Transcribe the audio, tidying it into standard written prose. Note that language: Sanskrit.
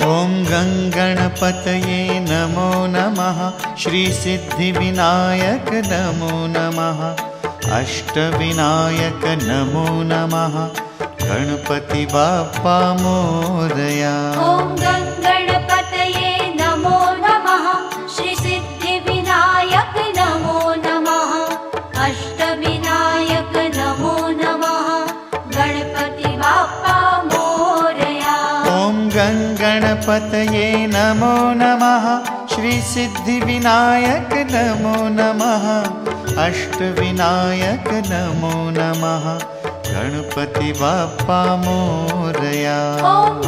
ॐ गङ्गणपतये नमो नमः। श्रीसिद्धिविनायक नमो नमः। अष्टविनायक नमो नमः। गणपति बाप्पा मोरया। ॐ गङ्गणपतये नमो नमः। श्रीसिद्धिविनायक नमो नमः। अष्टविनायक नमो नमः। गणपति बाप्पा मोरया। ॐ गङ्गणपतये नमो नमः। श्रीसिद्धिविनायक नमो नमः। अष्टविनायक नमो नमः। गणपति बाप्पा मोरया। ॐ